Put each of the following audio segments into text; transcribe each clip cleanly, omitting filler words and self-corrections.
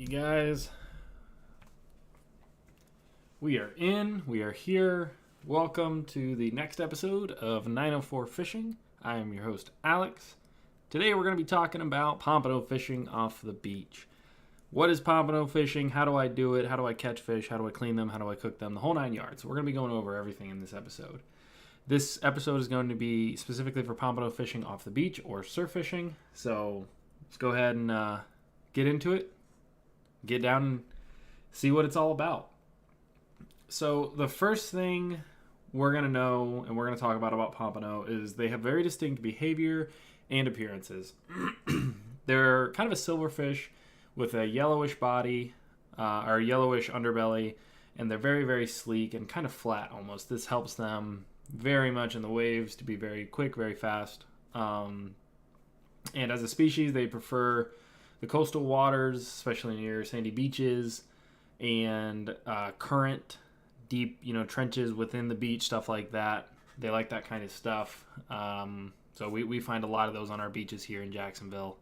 You guys, we are here. Welcome to the next episode of 904 Fishing. I am your host, Alex. Today we're going to be talking about pompano fishing off the beach. What is pompano fishing? How do I do it? How do I catch fish? How do I clean them? How do I cook them? The whole 9 yards. We're going to be going over everything in this episode. This episode is going to be specifically for pompano fishing off the beach or surf fishing. So let's go ahead and get into it. Get down and see what it's all about. So the first thing we're going to know and we're going to talk about pompano is they have very distinct behavior and appearances. They're kind of a silverfish with a yellowish body or yellowish underbelly, and they're very, very sleek and kind of flat almost. This helps them very much in the waves to be very quick, very fast. And as a species, they prefer the coastal waters, especially near sandy beaches and current, deep, trenches within the beach, stuff like that. They like that kind of stuff. So we find a lot of those on our beaches here in Jacksonville,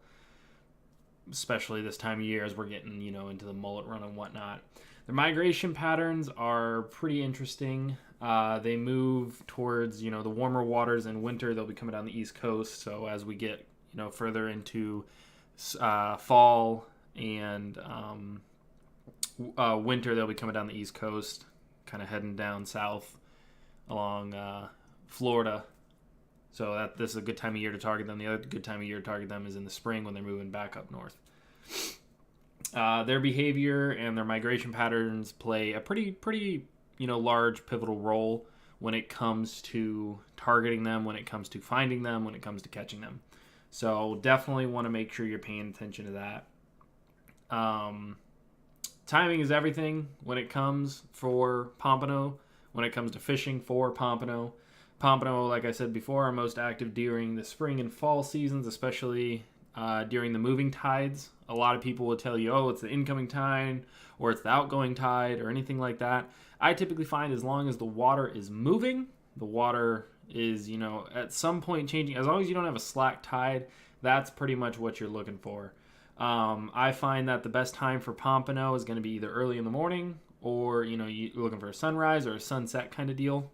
especially this time of year as we're getting, into the mullet run and whatnot. Their migration patterns are pretty interesting. They move towards, the warmer waters in winter. They'll be coming down the East Coast. So as we get, further into fall and winter, they'll be coming down the East Coast, kind of heading down south along Florida. So this is a good time of year to target them. The other good time of year to target them is in the spring when they're moving back up north. Their behavior and their migration patterns play a pretty large pivotal role when it comes to targeting them, when it comes to finding them, when it comes to catching them. So definitely want to make sure you're paying attention to that. Timing is everything when it comes for pompano, when it comes to fishing for pompano. Pompano, like I said before, are most active during the spring and fall seasons, especially during the moving tides. A lot of people will tell you, oh, it's the incoming tide or it's the outgoing tide or anything like that. I typically find as long as the water is moving, the water is, at some point changing. As long as you don't have a slack tide, that's pretty much what you're looking for. I find that the best time for pompano is going to be either early in the morning or, you're looking for a sunrise or a sunset kind of deal.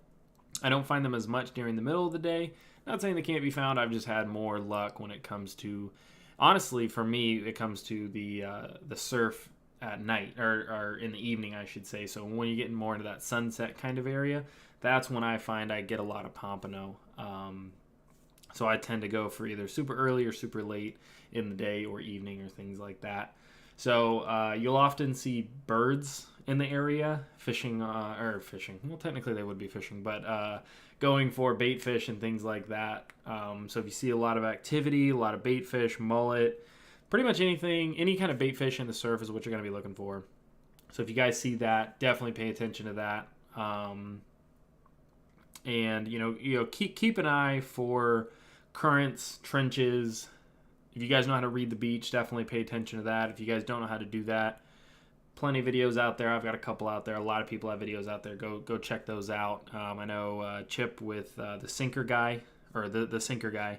I don't find them as much during the middle of the day. Not saying they can't be found. I've just had more luck when it comes to, honestly, for me, it comes to the surf at night or in the evening, I should say. So when you get more into that sunset kind of area, that's when I find I get a lot of pompano. So I tend to go for either super early or super late in the day or evening or things like that. So you'll often see birds in the area fishing. Well, technically they would be fishing, but going for bait fish and things like that. So if you see a lot of activity, a lot of bait fish, mullet, pretty much anything, any kind of bait fish in the surf is what you're going to be looking for. So if you guys see that, definitely pay attention to that. And keep an eye for currents, trenches. If you guys know how to read the beach, definitely pay attention to that. If you guys don't know how to do that, plenty of videos out there. I've got a couple out there. A lot of people have videos out there. Go check those out. I know Chip with the Sinker Guy, or the Sinker Guy.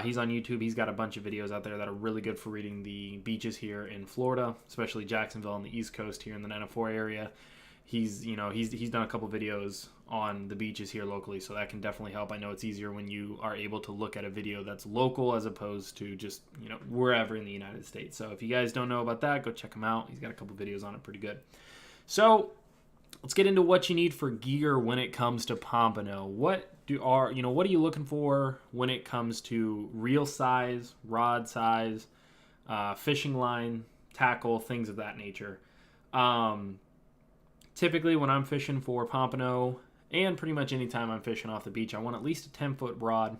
He's on YouTube. He's got a bunch of videos out there that are really good for reading the beaches here in Florida, especially Jacksonville on the East Coast here in the 904 area. He's done a couple videos on the beaches here locally, so that can definitely help. I know it's easier when you are able to look at a video that's local as opposed to just, wherever in the United States. So if you guys don't know about that, go check him out. He's got a couple videos on it pretty good. So let's get into what you need for gear when it comes to pompano. What are you looking for when it comes to reel size, rod size, fishing line, tackle, things of that nature? Typically, when I'm fishing for pompano, and pretty much any time I'm fishing off the beach, I want at least a 10-foot rod.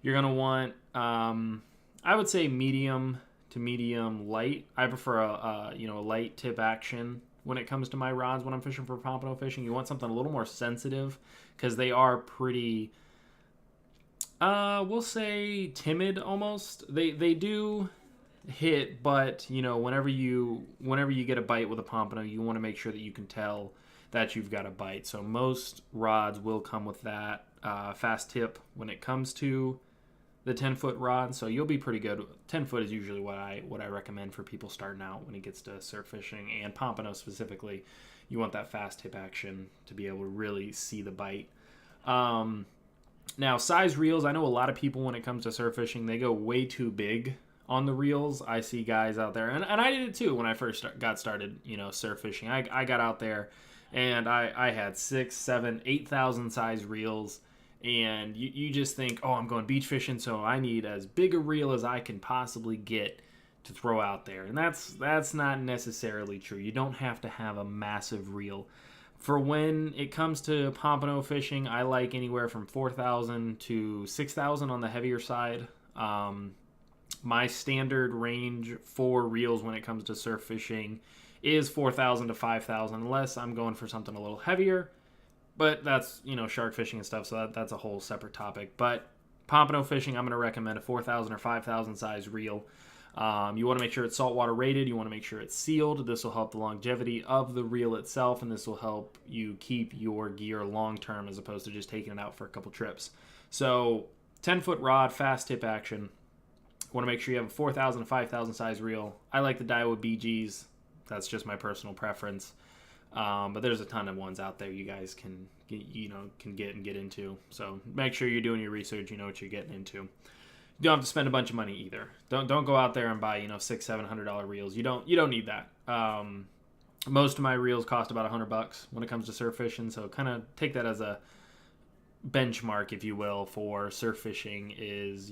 You're going to want, I would say, medium to medium light. I prefer a light tip action when it comes to my rods when I'm fishing for pompano fishing. You want something a little more sensitive because they are pretty, we'll say, timid almost. They do hit, but whenever you get a bite with a pompano, you want to make sure that you can tell that you've got a bite. So most rods will come with that fast tip when it comes to the 10-foot rod, so you'll be pretty good. 10 foot is usually what I recommend for people starting out when it gets to surf fishing, and pompano specifically. You want that fast tip action to be able to really see the bite. Now, size reels, I know a lot of people when it comes to surf fishing, they go way too big on the reels. I see guys out there, and I did it too when I first got started, surf fishing. I got out there, and I had 6, 7, 8,000 size reels, and you just think, oh, I'm going beach fishing, so I need as big a reel as I can possibly get to throw out there. And that's not necessarily true. You don't have to have a massive reel. For when it comes to pompano fishing, I like anywhere from 4,000 to 6,000 on the heavier side. My standard range for reels when it comes to surf fishing is 4,000 to 5,000, unless I'm going for something a little heavier. But that's, shark fishing and stuff, so that's a whole separate topic. But pompano fishing, I'm going to recommend a 4,000 or 5,000 size reel. You want to make sure it's saltwater rated. You want to make sure it's sealed. This will help the longevity of the reel itself, and this will help you keep your gear long term as opposed to just taking it out for a couple trips. So 10-foot rod, fast tip action. You want to make sure you have a 4,000 to 5,000 size reel. I like the Daiwa BGs. That's just my personal preference. But there's a ton of ones out there you guys can get into. So make sure you're doing your research. You know what you're getting into. You don't have to spend a bunch of money either. Don't go out there and buy $600-$700 reels. You don't need that. Most of my reels cost about $100 when it comes to surf fishing. So kind of take that as a benchmark, if you will, for surf fishing. Is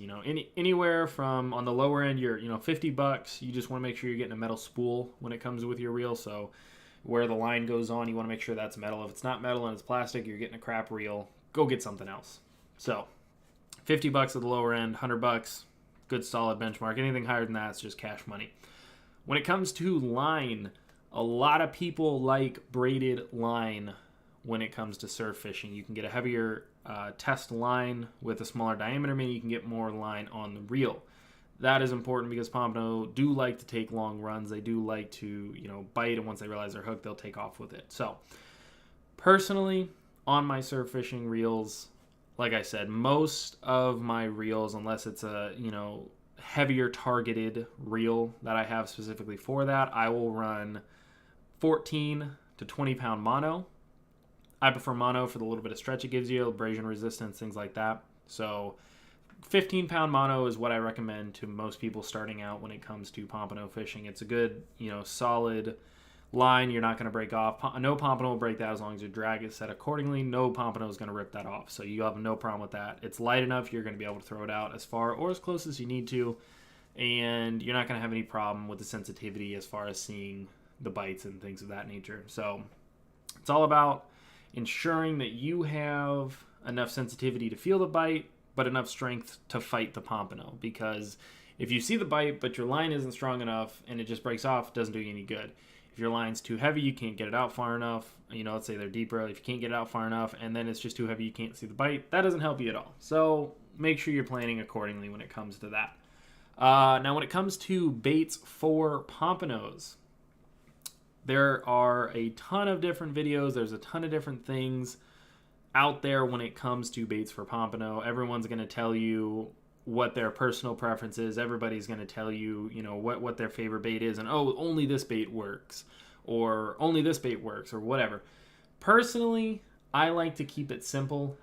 anywhere from, on the lower end, you're $50. You just want to make sure you're getting a metal spool when it comes with your reel. So where the line goes on, you want to make sure that's metal. If it's not metal and it's plastic, you're getting a crap reel. Go get something else. So $50 at the lower end, $100, good solid benchmark. Anything higher than that, it's just cash money. When it comes to line, a lot of people like braided line when it comes to surf fishing. You can get a heavier test line with a smaller diameter, meaning you can get more line on the reel. That is important because pompano do like to take long runs. They do like to, bite, and once they realize they're hooked, they'll take off with it. So, personally, on my surf fishing reels, like I said, most of my reels, unless it's a, heavier targeted reel that I have specifically for that, I will run 14 to 20 pound mono. I prefer mono for the little bit of stretch it gives you, abrasion resistance, things like that. So 15 pound mono is what I recommend to most people starting out when it comes to pompano fishing. It's a good, solid line. You're not going to break off. No pompano will break that as long as your drag is set accordingly. No pompano is going to rip that off. So you have no problem with that. It's light enough. You're going to be able to throw it out as far or as close as you need to. And you're not going to have any problem with the sensitivity as far as seeing the bites and things of that nature. So it's all about ensuring that you have enough sensitivity to feel the bite, but enough strength to fight the pompano. Because if you see the bite, but your line isn't strong enough and it just breaks off, it doesn't do you any good. If your line's too heavy, you can't get it out far enough. Let's say they're deeper. If you can't get it out far enough and then it's just too heavy, you can't see the bite, that doesn't help you at all. So make sure you're planning accordingly when it comes to that. Now, when it comes to baits for pompanos, there are a ton of different videos. There's a ton of different things out there when it comes to baits for pompano. Everyone's going to tell you what their personal preference is. Everybody's going to tell you, what their favorite bait is, and only this bait works, or only this bait works, or whatever. Personally, I like to keep it simple.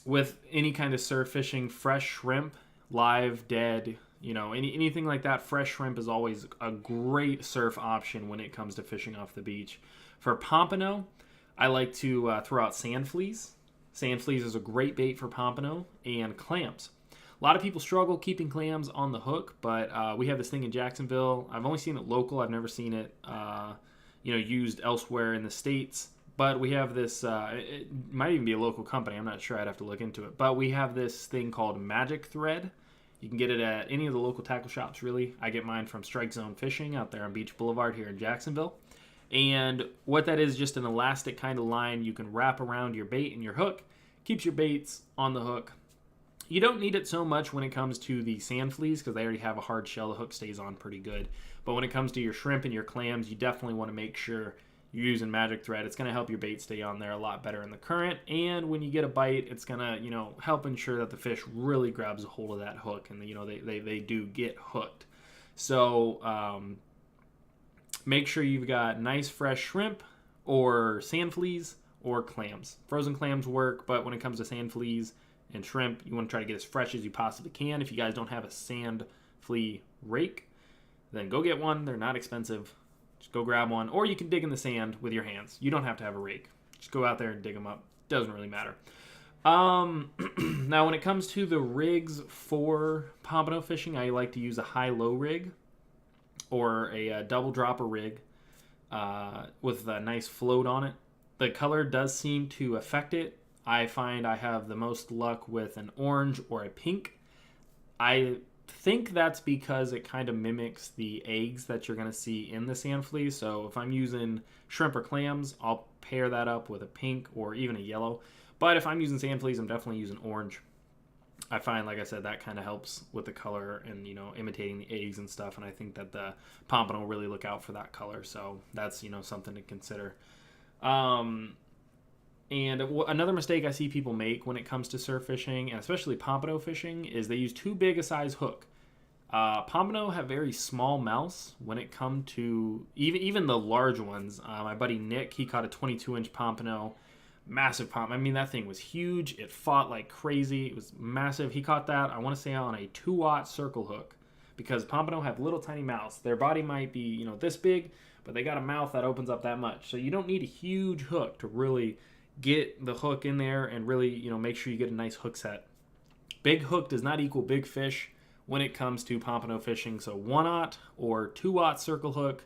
With any kind of surf fishing, fresh shrimp, live, dead, anything like that, fresh shrimp is always a great surf option when it comes to fishing off the beach. For pompano, I like to throw out sand fleas. Sand fleas is a great bait for pompano, and clams. A lot of people struggle keeping clams on the hook, but we have this thing in Jacksonville. I've only seen it local. I've never seen it, used elsewhere in the States. But we have this, it might even be a local company. I'm not sure. I'd have to look into it. But we have this thing called Magic Thread. You can get it at any of the local tackle shops, really. I get mine from Strike Zone Fishing out there on Beach Boulevard here in Jacksonville. And what that is, just an elastic kind of line you can wrap around your bait and your hook. Keeps your baits on the hook. You don't need it so much when it comes to the sand fleas because they already have a hard shell. The hook stays on pretty good. But when it comes to your shrimp and your clams, you definitely want to make sure you're using magic thread, it's going to help your bait stay on there a lot better in the current. And when you get a bite, it's going to, help ensure that the fish really grabs a hold of that hook, and, they do get hooked. So make sure you've got nice fresh shrimp or sand fleas or clams. Frozen clams work, but when it comes to sand fleas and shrimp, you want to try to get as fresh as you possibly can. If you guys don't have a sand flea rake, then go get one. They're not expensive. Just go grab one, or you can dig in the sand with your hands. You don't have to have a rake. Just go out there and dig them up. Doesn't really matter. Now, when it comes to the rigs for pompano fishing, I like to use a high-low rig or a double dropper rig with a nice float on it. The color does seem to affect it. I find I have the most luck with an orange or a pink. I think that's because it kind of mimics the eggs that you're going to see in the sand flea. So if I'm using shrimp or clams, I'll pair that up with a pink or even a yellow. But if I'm using sand fleas, I'm definitely using orange. I find, like I said, that kind of helps with the color and, imitating the eggs and stuff. And I think that the pompano will really look out for that color. So that's, something to consider. And another mistake I see people make when it comes to surf fishing, and especially pompano fishing, is they use too big a size hook. Pompano have very small mouths when it comes to even the large ones. My buddy Nick, he caught a 22-inch pompano, massive pompano. I mean, that thing was huge. It fought like crazy. It was massive. He caught that, I want to say, on a 2-aught circle hook, because pompano have little tiny mouths. Their body might be, this big, but they got a mouth that opens up that much. So you don't need a huge hook to really get the hook in there and really, make sure you get a nice hook set. Big hook does not equal big fish when it comes to pompano fishing. So 1-aught or 2-aught circle hook,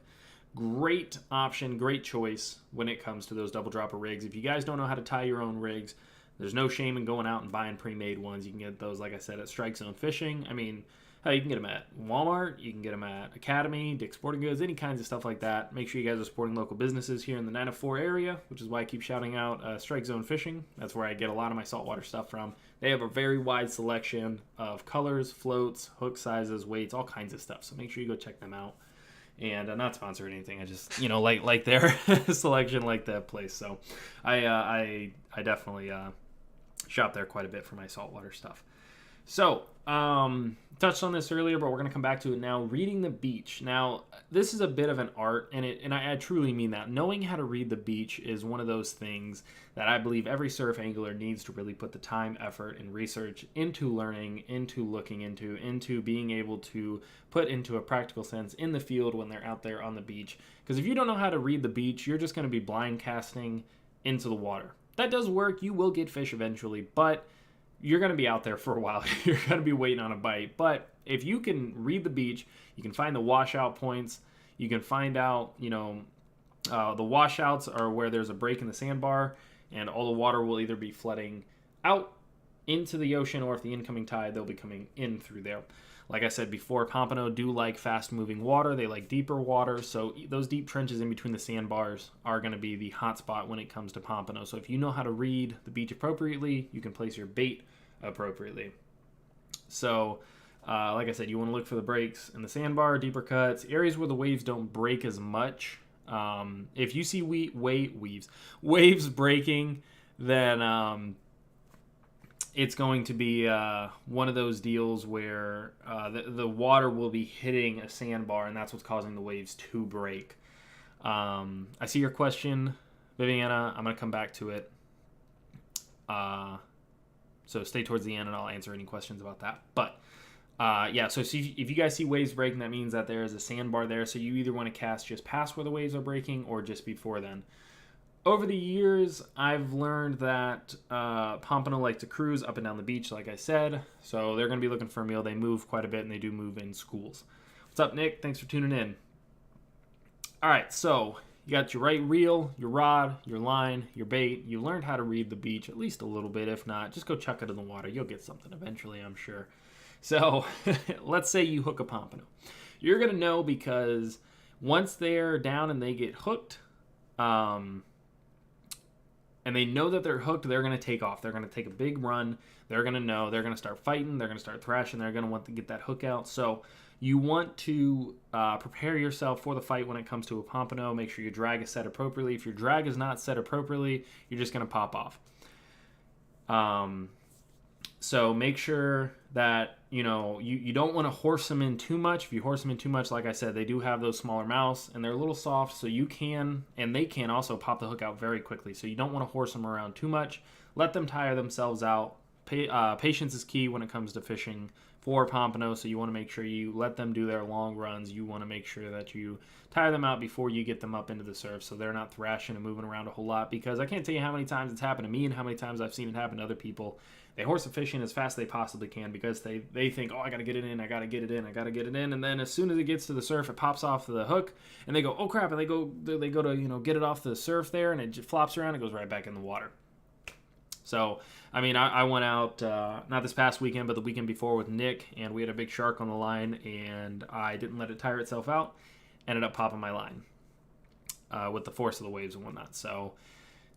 great option, great choice when it comes to those double dropper rigs. If you guys don't know how to tie your own rigs, there's no shame in going out and buying pre-made ones. You can get those, like I said, at Strike Zone Fishing. I mean, hell, you can get them at Walmart, you can get them at Academy, Dick's Sporting Goods, any kinds of stuff like that. Make sure you guys are supporting local businesses here in the 904 area, which is why I keep shouting out Strike Zone Fishing. That's where I get a lot of my saltwater stuff from. They have a very wide selection of colors, floats, hook sizes, weights, all kinds of stuff. So make sure you go check them out. And I'm not sponsored or anything. I just, like their selection, like that place. So I definitely shop there quite a bit for my saltwater stuff. So, touched on this earlier, but we're going to come back to it now. Reading the beach. Now, this is a bit of an art, and I truly mean that. Knowing how to read the beach is one of those things that I believe every surf angler needs to really put the time, effort, and research into learning, into looking into being able to put into a practical sense in the field when they're out there on the beach. Because if you don't know how to read the beach, you're just going to be blind casting into the water. That does work. You will get fish eventually, but you're going to be out there for a while. You're going to be waiting on a bite. But if you can read the beach, you can find the washout points. You can find out, the washouts are where there's a break in the sandbar, and all the water will either be flooding out into the ocean, or if the incoming tide, they'll be coming in through there. Like I said before, pompano do like fast-moving water. They like deeper water, so those deep trenches in between the sandbars are going to be the hot spot when it comes to pompano. So if you know how to read the beach appropriately, you can place your bait appropriately. So, like I said, you want to look for the breaks in the sandbar, deeper cuts, areas where the waves don't break as much. If you see waves breaking, then it's going to be one of those deals where the water will be hitting a sandbar, and that's what's causing the waves to break. I see your question, Viviana. I'm going to come back to it. So stay towards the end, and I'll answer any questions about that. But, so if you guys see waves breaking, that means that there is a sandbar there. So you either want to cast just past where the waves are breaking or just before then. Over the years, I've learned that pompano like to cruise up and down the beach, like I said. So they're going to be looking for a meal. They move quite a bit, and they do move in schools. What's up, Nick? Thanks for tuning in. All right, so you got your right reel, your rod, your line, your bait. You learned how to read the beach, at least a little bit. If not, just go chuck it in the water. You'll get something eventually, I'm sure. So let's say you hook a pompano. You're going to know because once they're down and they get hooked, and and they know that they're hooked, they're going to take off. They're going to take a big run. They're going to know. They're going to start fighting. They're going to start thrashing. They're going to want to get that hook out. So you want to prepare yourself for the fight when it comes to a pompano. Make sure your drag is set appropriately. If your drag is not set appropriately, you're just going to pop off. So make sure that, you don't want to horse them in too much. If you horse them in too much, like I said, they do have those smaller mouths, and they're a little soft, so you can, and they can also pop the hook out very quickly. So you don't want to horse them around too much. Let them tire themselves out. Patience is key when it comes to fishing for pompano, so you want to make sure you let them do their long runs. You want to make sure that you tire them out before you get them up into the surf, so they're not thrashing and moving around a whole lot, because I can't tell you how many times it's happened to me and how many times I've seen it happen to other people. They horse the fish in as fast as they possibly can because they think, oh, I got to get it in, and then as soon as it gets to the surf, it pops off the hook, and they go, oh crap, and they go to get it off the surf there, and it just flops around and goes right back in the water. So, I went out, not this past weekend, but the weekend before with Nick, and we had a big shark on the line, and I didn't let it tire itself out. Ended up popping my line with the force of the waves and whatnot. So,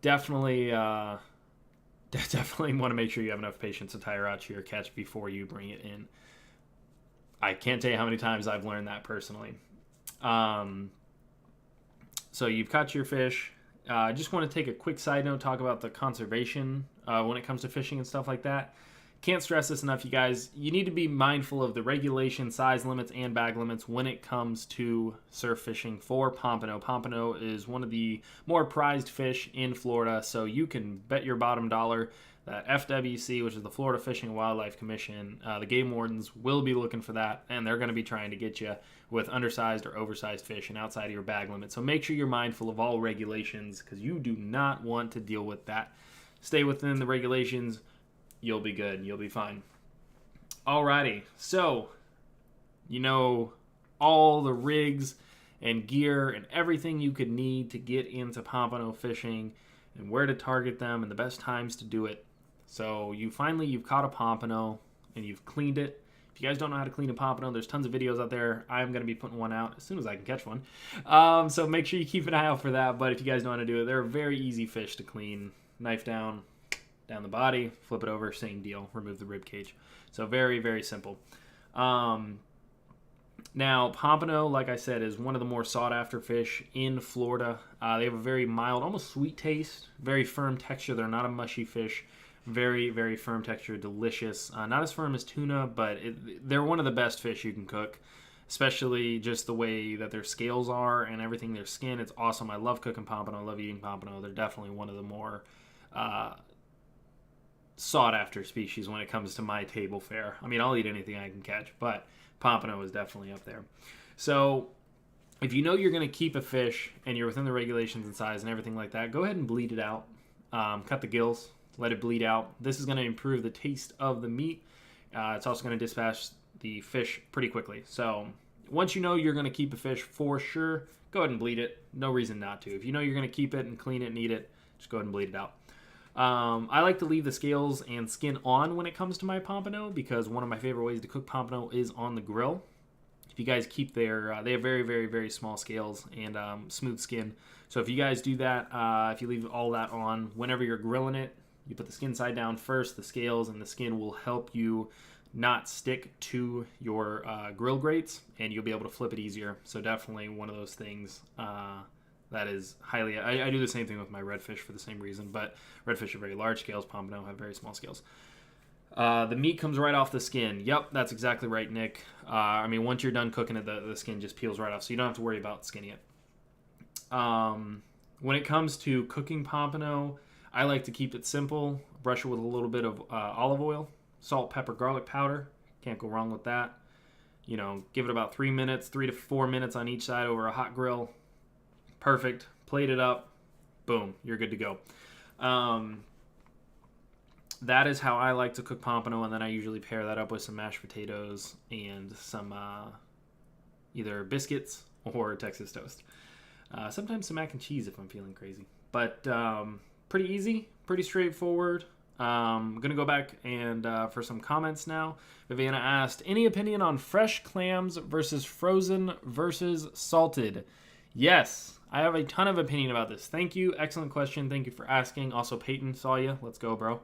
definitely want to make sure you have enough patience to tire out your catch before you bring it in. I can't tell you how many times I've learned that personally. So, you've caught your fish. I just want to take a quick side note, talk about the conservation when it comes to fishing and stuff like that. Can't stress this enough, you guys. You need to be mindful of the regulation, size limits, and bag limits when it comes to surf fishing for pompano. Pompano is one of the more prized fish in Florida, so you can bet your bottom dollar that FWC, which is the Florida Fishing and Wildlife Commission, the game wardens will be looking for that, and they're going to be trying to get you with undersized or oversized fish and outside of your bag limit. So make sure you're mindful of all regulations, because you do not want to deal with that. Stay within the regulations. You'll be good. You'll be fine. Alrighty. So, all the rigs and gear and everything you could need to get into pompano fishing and where to target them and the best times to do it. So you've caught a pompano and you've cleaned it. If you guys don't know how to clean a pompano, there's tons of videos out there. I'm going to be putting one out as soon as I can catch one. So make sure you keep an eye out for that. But if you guys know how to do it, they're a very easy fish to clean. Knife down the body, flip it over, same deal. Remove the rib cage. So very, very simple. Now, pompano, like I said, is one of the more sought-after fish in Florida. They have a very mild, almost sweet taste, very firm texture. They're not a mushy fish. Very, very firm texture, delicious. Not as firm as tuna, but they're one of the best fish you can cook, especially just the way that their scales are and everything, their skin. It's awesome. I love cooking pompano. I love eating pompano. They're definitely one of the more sought-after species when it comes to my table fare. I'll eat anything I can catch, but pompano is definitely up there. So if you know you're going to keep a fish and you're within the regulations and size and everything like that, go ahead and bleed it out. Cut the gills. Let it bleed out. This is going to improve the taste of the meat. It's also going to dispatch the fish pretty quickly. So once you know you're going to keep a fish for sure, go ahead and bleed it. No reason not to. If you know you're going to keep it and clean it and eat it, just go ahead and bleed it out. I like to leave the scales and skin on when it comes to my pompano, because one of my favorite ways to cook pompano is on the grill. If you guys keep they have very, very, very small scales and smooth skin. So if you guys do that, if you leave all that on, whenever you're grilling it, you put the skin side down first, the scales and the skin will help you not stick to your grill grates, and you'll be able to flip it easier. So definitely one of those things that is highly... I do the same thing with my redfish for the same reason, but redfish are very large scales, pompano have very small scales. The meat comes right off the skin. Yep, that's exactly right, Nick. Once you're done cooking it, the skin just peels right off, so you don't have to worry about skinning it. When it comes to cooking pompano, I like to keep it simple. Brush it with a little bit of olive oil, salt, pepper, garlic powder. Can't go wrong with that. Give it about 3 to 4 minutes on each side over a hot grill. Perfect. Plate it up. Boom. You're good to go. That is how I like to cook pompano, and then I usually pair that up with some mashed potatoes and some either biscuits or Texas toast. Sometimes some mac and cheese if I'm feeling crazy. But pretty easy, pretty straightforward. I'm going to go back and for some comments now. Viviana asked, any opinion on fresh clams versus frozen versus salted? Yes, I have a ton of opinion about this. Thank you. Excellent question. Thank you for asking. Also, Peyton, saw you. Let's go, bro.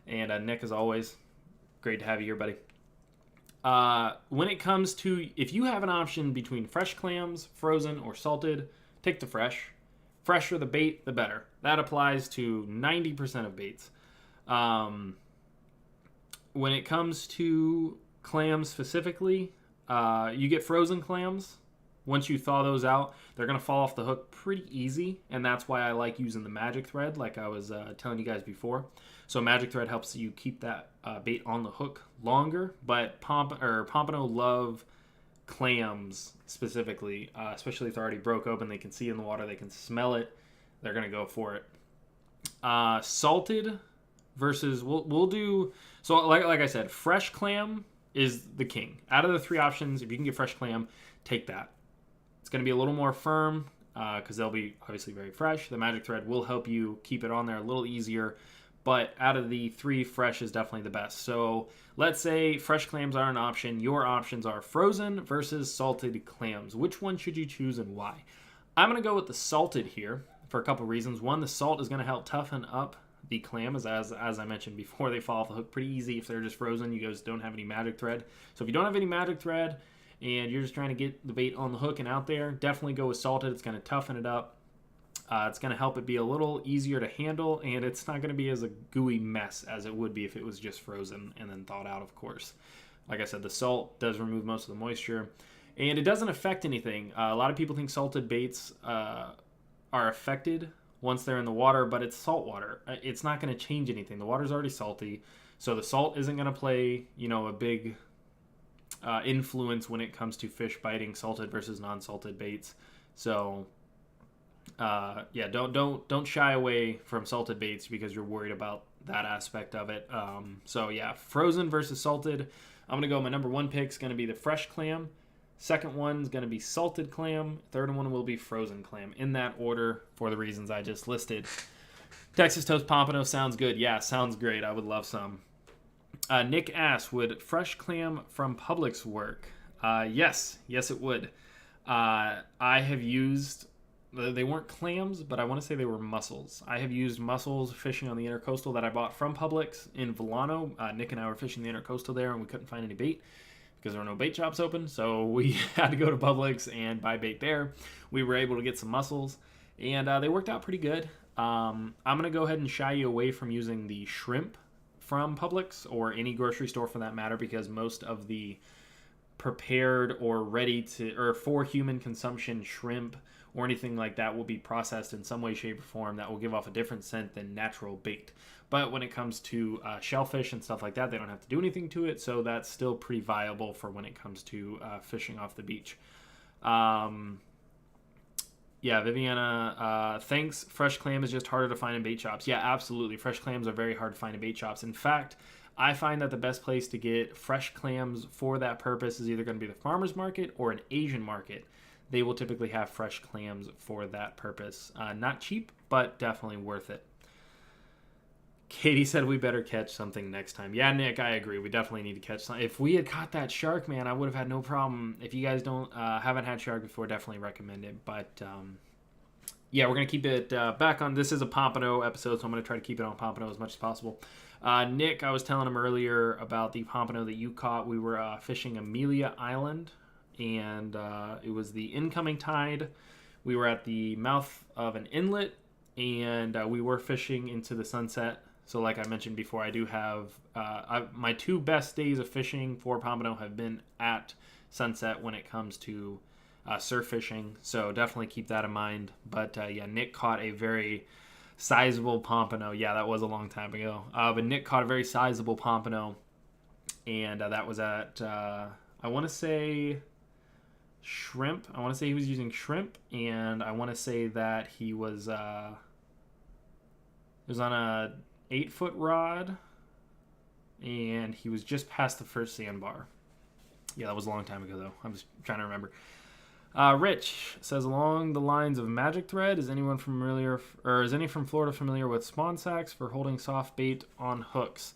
And Nick, as always, great to have you here, buddy. When it comes to, if you have an option between fresh clams, frozen, or salted, take the fresh. Fresher the bait, the better. That applies to 90% of baits. When it comes to clams specifically, you get frozen clams. Once you thaw those out, they're going to fall off the hook pretty easy, and that's why I like using the magic thread like I was telling you guys before. So magic thread helps you keep that bait on the hook longer, but Pompano love clams specifically, especially if they're already broke open. They can see in the water, they can smell it, they're going to go for it. Salted versus, we'll do, so like I said, fresh clam is the king. Out of the 3 options, if you can get fresh clam, take that. It's going to be a little more firm because they'll be obviously very fresh. The magic thread will help you keep it on there a little easier, but out of the 3, fresh is definitely the best. So let's say fresh clams are an option. Your options are frozen versus salted clams. Which one should you choose and why? I'm going to go with the salted here for a couple reasons. One, the salt is going to help toughen up the clam, as I mentioned before, they fall off the hook pretty easy. If they're just frozen, you guys don't have any magic thread. So if you don't have any magic thread and you're just trying to get the bait on the hook and out there, definitely go with salted. It's going to toughen it up. It's going to help it be a little easier to handle, and it's not going to be as a gooey mess as it would be if it was just frozen and then thawed out, of course. Like I said, the salt does remove most of the moisture, and it doesn't affect anything. A lot of people think salted baits are affected once they're in the water, but it's salt water. It's not going to change anything. The water's already salty, so the salt isn't going to play, a big influence when it comes to fish biting salted versus non-salted baits. So don't shy away from salted baits because you're worried about that aspect of it. Frozen versus salted. I'm gonna go. My number 1 pick is gonna be the fresh clam. Second one is gonna be salted clam. Third one will be frozen clam. In that order for the reasons I just listed. Texas Toast Pompano sounds good. Yeah, sounds great. I would love some. Nick asks, would fresh clam from Publix work? Yes, it would. I have used, they weren't clams, but I want to say they were mussels. I have used mussels fishing on the Intercoastal that I bought from Publix in Villano. Nick and I were fishing the Intercoastal there, and we couldn't find any bait because there were no bait shops open, so we had to go to Publix and buy bait there. We were able to get some mussels, and they worked out pretty good. I'm going to go ahead and shy you away from using the shrimp from Publix or any grocery store for that matter, because most of the prepared or for human consumption shrimp or anything like that will be processed in some way, shape, or form that will give off a different scent than natural bait. But when it comes to shellfish and stuff like that, they don't have to do anything to it, so that's still pretty viable for when it comes to fishing off the beach. Viviana, thanks. Fresh clam is just harder to find in bait shops. Yeah, absolutely. Fresh clams are very hard to find in bait shops. In fact, I find that the best place to get fresh clams for that purpose is either going to be the farmer's market or an Asian market. They will typically have fresh clams for that purpose. Not cheap, but definitely worth it. Katie said we better catch something next time. Yeah, Nick, I agree. We definitely need to catch something. If we had caught that shark, man, I would have had no problem. If you guys haven't had shark before, definitely recommend it. But we're going to keep it back on. This is a Pompano episode, so I'm going to try to keep it on Pompano as much as possible. Nick, I was telling him earlier about the Pompano that you caught. We were fishing Amelia Island, and it was the incoming tide. We were at the mouth of an inlet, and we were fishing into the sunset. So like I mentioned before, I do have my 2 best days of fishing for Pompano have been at sunset when it comes to surf fishing. So definitely keep that in mind. But Nick caught a very sizable Pompano. Yeah, that was a long time ago. But Nick caught a very sizable Pompano, and that was at I want to say shrimp. I want to say he was using shrimp, and I want to say that he was it was on a 8-foot rod, and he was just past the first sandbar. Yeah, that was a long time ago, though. I was trying to remember. Rich says, along the lines of magic thread, is anyone from Florida familiar with spawn sacks for holding soft bait on hooks?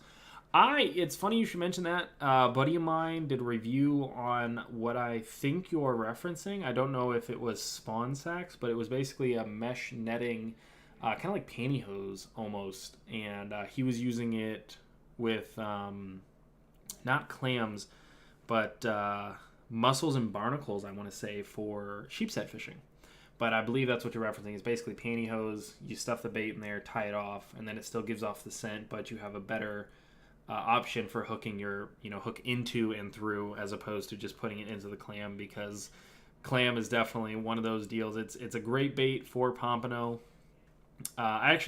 It's funny you should mention that. A buddy of mine did a review on what I think you're referencing. I don't know if it was spawn sacks, but it was basically a mesh netting, kind of like pantyhose almost. And he was using it with not clams, but mussels and barnacles, I want to say, for sheepshead fishing. But I believe that's what you're referencing. It's basically pantyhose. You stuff the bait in there, tie it off, and then it still gives off the scent, but you have a better option for hooking your, hook into and through, as opposed to just putting it into the clam, because clam is definitely one of those deals. It's a great bait for pompano. I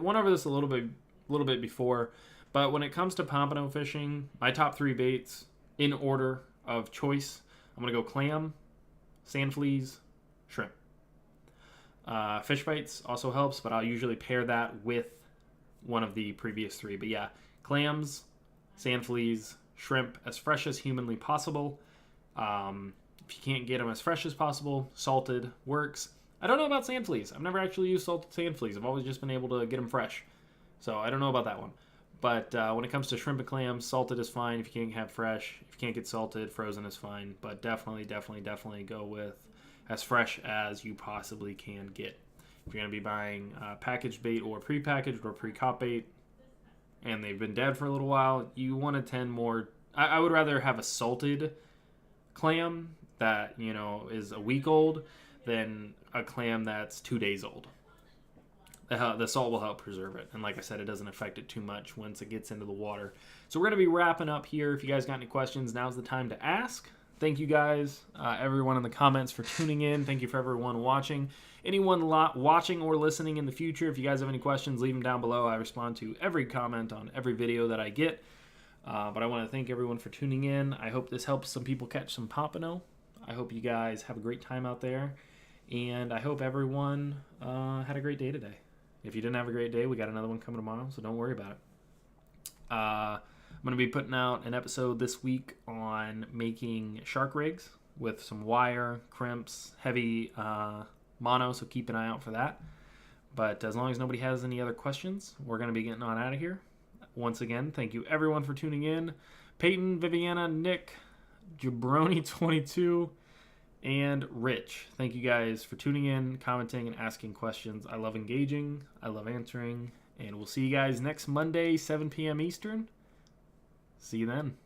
went over this a little bit before, but when it comes to pompano fishing, my top 3 baits in order of choice, I'm gonna go clam, sand fleas, shrimp. Fish bites also helps, but I'll usually pair that with one of the previous 3. But yeah, clams, sand fleas, shrimp, as fresh as humanly possible. If you can't get them as fresh as possible, salted works. I don't know about sand fleas. I've never actually used salted sand fleas. I've always just been able to get them fresh. So I don't know about that one. But when it comes to shrimp and clams, salted is fine if you can't have fresh. If you can't get salted, frozen is fine. But definitely go with as fresh as you possibly can get. If you're going to be buying packaged bait or prepackaged or pre-caught bait, and they've been dead for a little while, you want to tend more. I would rather have a salted clam that is a week old than a clam that's 2 days old. The salt will help preserve it, and like I said, it doesn't affect it too much once it gets into the water. So we're going to be wrapping up here. If you guys got any questions, now's the time to ask. Thank you guys, everyone in the comments, for tuning in. Thank you for everyone watching. Anyone watching or listening in the future, if you guys have any questions, leave them down below. I respond to every comment on every video that I get. But I want to thank everyone for tuning in. I hope this helps some people catch some pompano. I hope you guys have a great time out there. And I hope everyone had a great day today. If you didn't have a great day, we got another one coming tomorrow, so don't worry about it. I'm going to be putting out an episode this week on making shark rigs with some wire, crimps, heavy mono, so keep an eye out for that. But as long as nobody has any other questions, we're going to be getting on out of here. Once again, thank you everyone for tuning in. Peyton, Viviana, Nick, Jabroni22, and Rich. Thank you guys for tuning in, commenting, and asking questions. I love engaging. I love answering. And we'll see you guys next Monday, 7 p.m. Eastern. See you then.